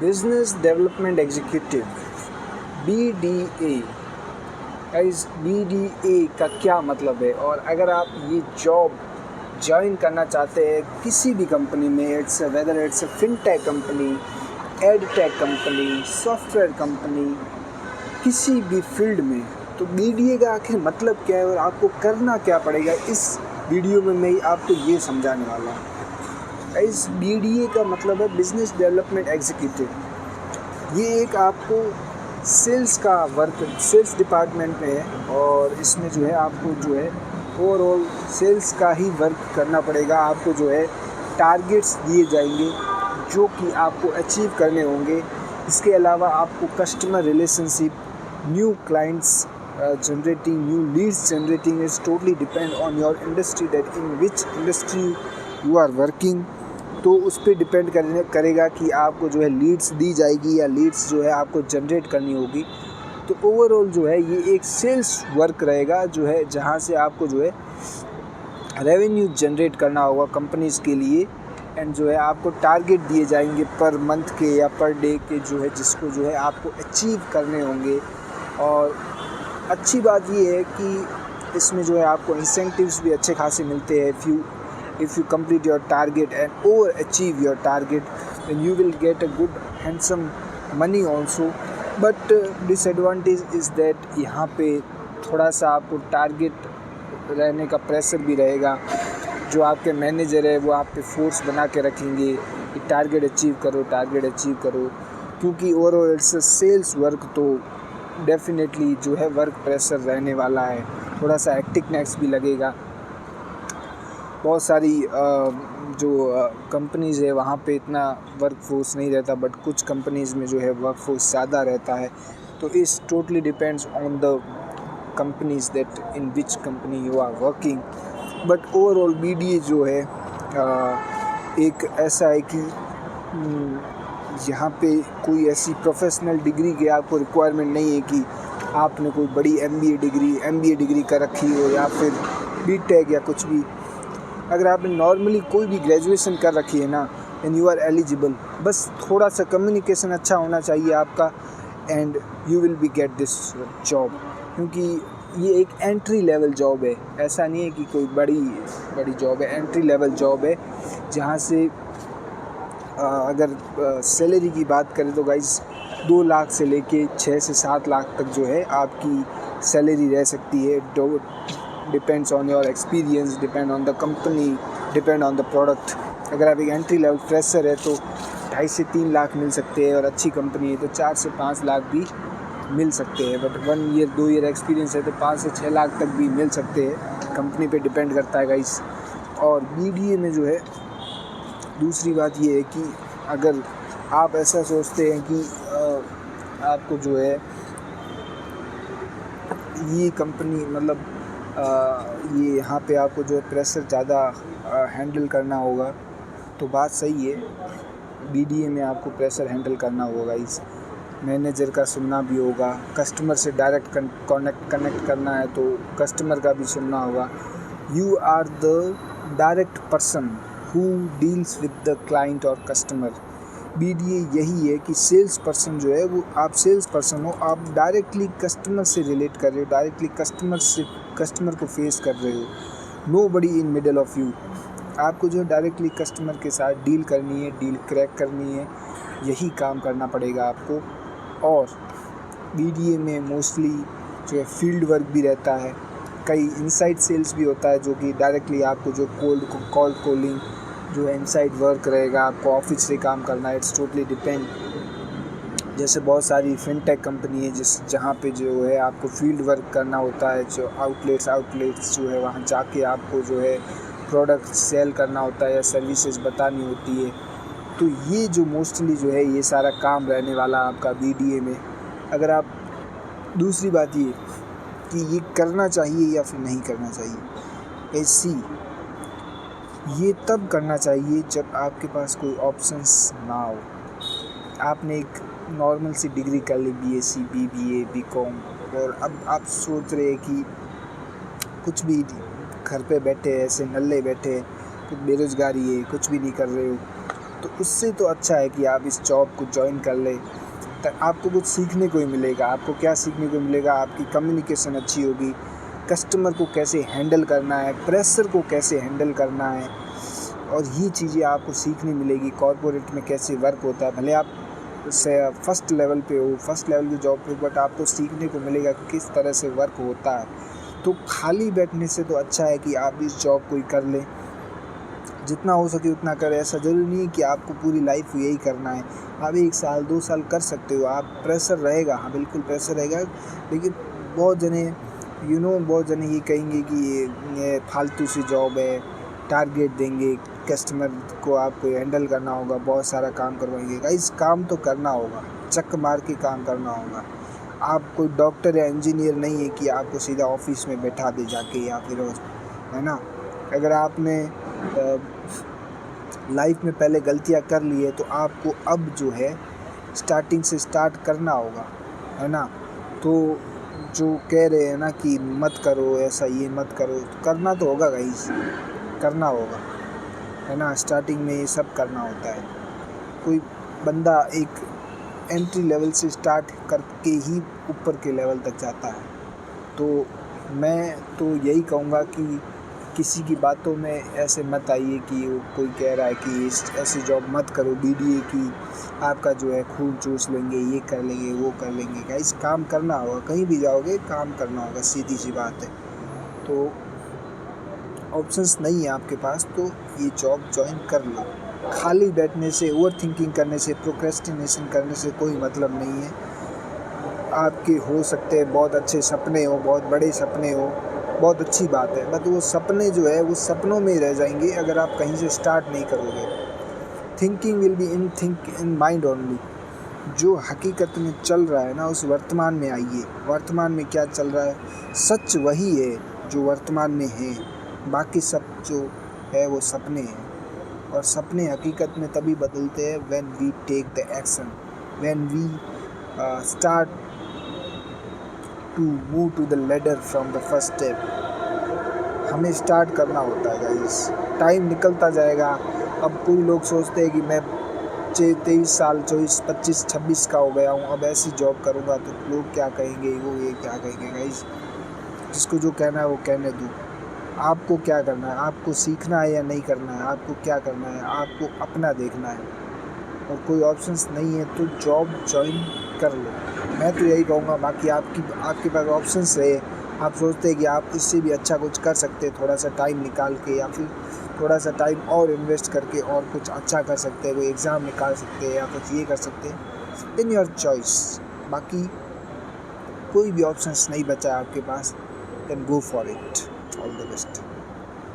Business development executive BDA। Guys BDA का क्या मतलब है, और अगर आप ये जॉब ज्वाइन करना चाहते हैं किसी भी कंपनी में, whether it's fintech company, edtech company, software company, किसी भी फील्ड में, तो BDA का आखिर मतलब क्या है और आपको करना क्या पड़ेगा, इस वीडियो में मैं आपको ये समझाने वाला हूँ। इस BDA का मतलब है बिजनेस डेवलपमेंट एग्जीक्यूटिव। ये एक आपको सेल्स का वर्क, सेल्स डिपार्टमेंट में है, और इसमें जो है आपको जो है ओवरऑल सेल्स का ही वर्क करना पड़ेगा। आपको जो है टारगेट्स दिए जाएंगे जो कि आपको अचीव करने होंगे। इसके अलावा आपको customer relationship, new clients generating, new leads generating is totally depend on your industry, that in which industry you are working. तो उस पर डिपेंड करेगा कि आपको जो है लीड्स दी जाएगी या लीड्स जो है आपको जनरेट करनी होगी। तो ओवरऑल जो है ये एक सेल्स वर्क रहेगा जो है, जहाँ से आपको जो है रेवेन्यू जनरेट करना होगा कंपनीज़ के लिए, एंड जो है आपको टारगेट दिए जाएंगे पर मंथ के या पर डे के जो है, जिसको जो है आपको अचीव करने होंगे। और अच्छी बात ये है कि इसमें जो है आपको इंसेंटिव्स भी अच्छे खासे मिलते हैं। If you complete your target and overachieve your target, then you will get a good handsome money also. But disadvantage is that यहाँ पे थोड़ा सा आपको टारगेट रहने का प्रेशर भी रहेगा। जो आपके मैनेजर है वो आप पे फोर्स बना के रखेंगे कि टारगेट अचीव करो, टारगेट अचीव करो, क्योंकि ओवरऑल इट्स सेल्स वर्क, तो डेफिनेटली जो है वर्क प्रेशर रहने वाला है। थोड़ा सा एक्टिवनेस भी लगेगा। बहुत सारी जो कंपनीज़ है वहाँ पे इतना वर्क फोर्स नहीं रहता, बट कुछ कंपनीज़ में जो है वर्क फोर्स ज़्यादा रहता है। तो इस totally depends on the companies that in which company you are working. But overall BDA जो है एक ऐसा है कि यहाँ पे कोई ऐसी प्रोफेशनल डिग्री की आपको रिक्वायरमेंट नहीं है कि आपने कोई बड़ी MBA डिग्री कर रखी हो या फिर BTech या कुछ भी। अगर आपने नॉर्मली कोई भी ग्रेजुएशन कर रखी है ना, एंड यू आर एलिजिबल, बस थोड़ा सा कम्युनिकेशन अच्छा होना चाहिए आपका, and you will be get this job. क्योंकि ये एक एंट्री लेवल जॉब है, ऐसा नहीं है कि कोई बड़ी जॉब है, एंट्री लेवल जॉब है, जहाँ से अगर सैलरी की बात करें तो गाइस 2 लाख से लेके 6 से 7 लाख तक जो है आपकी सैलरी रह सकती है। Depends on your experience, depend on the company, depend on the product. अगर आप एक एंट्री लेवल फ्रेशर है तो 2.5 से 3 लाख मिल सकते हैं, और अच्छी कंपनी है तो 4 से 5 लाख भी मिल सकते हैं। बट 1 ईयर 2 ईयर एक्सपीरियंस है तो 5 से 6 लाख तक भी मिल सकते हैं। कंपनी पे डिपेंड करता है गाइस। और BDA में जो है दूसरी बात ये है कि अगर आप ऐसा सोचते हैं कि आपको जो है ये कंपनी मतलब ये यहाँ पे आपको जो है प्रेशर ज़्यादा हैंडल करना होगा, तो बात सही है। BDA में आपको प्रेशर हैंडल करना होगा, इस मैनेजर का सुनना भी होगा, कस्टमर से डायरेक्ट कनेक्ट करना है तो कस्टमर का भी सुनना होगा। You are the direct person who deals with the client और कस्टमर। BDA यही है कि सेल्स पर्सन जो है वो आप सेल्स पर्सन हो, आप डायरेक्टली कस्टमर से रिलेट कर रहे हो, डायरेक्टली कस्टमर को फेस कर रहे हो। Nobody in middle of you. आपको जो डायरेक्टली कस्टमर के साथ डील करनी है, डील क्रैक करनी है, यही काम करना पड़ेगा आपको। और BDA में मोस्टली जो है फील्ड वर्क भी रहता है, कई इनसाइड सेल्स भी होता है, जो कि डायरेक्टली आपको जो कॉल्ड कॉलिंग जो है इनसाइड वर्क रहेगा, आपको ऑफिस से काम करना है। It's totally depend. जैसे बहुत सारी फिनटेक कंपनी है जहाँ पे जो है आपको फील्ड वर्क करना होता है, जो आउटलेट्स जो है वहाँ जाके आपको जो है प्रोडक्ट सेल करना होता है या सर्विसेज बतानी होती है। तो ये जो मोस्टली जो है ये सारा काम रहने वाला आपका BDA में। अगर आप दूसरी बात ये कि ये करना चाहिए या फिर नहीं करना चाहिए, ऐसी ये तब करना चाहिए जब आपके पास कोई ऑप्शंस ना हो। आपने एक नॉर्मल सी डिग्री कर ली, BSc, BBA, BCom, और अब आप सोच रहे हैं कि कुछ भी घर पे बैठे ऐसे नल्ले बैठे, कुछ बेरोज़गारी है, कुछ भी नहीं कर रहे हो, तो उससे तो अच्छा है कि आप इस जॉब को ज्वाइन कर लें। आपको कुछ सीखने को ही मिलेगा। आपको क्या सीखने को मिलेगा? आपकी कम्युनिकेशन अच्छी होगी, कस्टमर को कैसे हैंडल करना है, प्रेशर को कैसे हैंडल करना है, और ये चीज़ें आपको सीखने मिलेगी। कॉर्पोरेट में कैसे वर्क होता है, भले आप फर्स्ट लेवल पे हो, फर्स्ट लेवल की जॉब पे, बट आपको सीखने को मिलेगा कि किस तरह से वर्क होता है। तो खाली बैठने से तो अच्छा है कि आप इस जॉब को ही कर लें, जितना हो सके उतना करें। ऐसा ज़रूरी नहीं है कि आपको पूरी लाइफ यही करना है। आप 1 साल 2 साल कर सकते हो। आप प्रेशर रहेगा, हाँ बिल्कुल प्रेशर रहेगा, लेकिन बहुत जने बहुत जने ये कहेंगे कि ये फालतू सी जॉब है, टारगेट देंगे, कस्टमर को आपको हैंडल करना होगा, बहुत सारा काम करवाएंगे। गाइस काम तो करना होगा, चक मार के काम करना होगा। आप कोई डॉक्टर या इंजीनियर नहीं है कि आपको सीधा ऑफिस में बैठा दे जाके, या फिर है ना। अगर आपने लाइफ में पहले गलतियां कर ली है तो आपको अब जो है स्टार्टिंग से स्टार्ट करना होगा, है ना। तो जो कह रहे हैं ना कि मत करो ऐसा, ये मत करो, तो करना तो होगा गाइस, करना होगा, है ना। स्टार्टिंग में ये सब करना होता है। कोई बंदा एक एंट्री लेवल से स्टार्ट करके ही ऊपर के लेवल तक जाता है। तो मैं तो यही कहूँगा कि किसी की बातों में ऐसे मत आइए कि कोई कह रहा है कि ऐसी जॉब मत करो, BDA की, आपका जो है खून चूस लेंगे, ये कर लेंगे, वो कर लेंगे। गाइस काम करना होगा, कहीं भी जाओगे काम करना होगा, सीधी सी बात है। तो ऑप्शंस नहीं है आपके पास तो ये जॉब ज्वाइन कर लो। खाली बैठने से, ओवर थिंकिंग करने से, प्रोक्रेस्टिनेशन करने से कोई मतलब नहीं है। आपके हो सकते हैं बहुत अच्छे सपने हो, बहुत बड़े सपने हो, बहुत अच्छी बात है, बट वो सपने जो है वो सपनों में ही रह जाएंगे अगर आप कहीं से स्टार्ट नहीं करोगे। Thinking will be in mind only. जो हकीकत में चल रहा है ना, उस वर्तमान में आइए। वर्तमान में क्या चल रहा है, सच वही है जो वर्तमान में है, बाकी सब जो है वो सपने हैं। और सपने हकीकत में तभी बदलते हैं when we take the action, when we start to move to the ladder from the first step. हमें स्टार्ट करना होता है गाइस। टाइम निकलता जाएगा। अब कोई लोग सोचते हैं कि मैं 23 साल 24 25 26 का हो गया हूँ, अब ऐसी जॉब करूँगा तो लोग क्या कहेंगे, वो ये क्या कहेंगे। गाइस जिसको जो कहना है वो कहने दो। आपको क्या करना है, आपको सीखना है या नहीं करना है, आपको क्या करना है, आपको अपना देखना है। और कोई ऑप्शंस नहीं है तो जॉब ज्वाइन कर लो, मैं तो यही कहूँगा। बाकी आपके पास ऑप्शंस रहे, आप सोचते हैं कि आप इससे भी अच्छा कुछ कर सकते हैं, थोड़ा सा टाइम निकाल के, या फिर थोड़ा सा टाइम और इन्वेस्ट करके और कुछ अच्छा कर सकते हैं, कोई एग्ज़ाम निकाल सकते हैं या कुछ ये कर सकते हैं, इन योर चॉइस। बाकी कोई भी ऑप्शंस नहीं बचा है आपके पास, then go for it. All the best.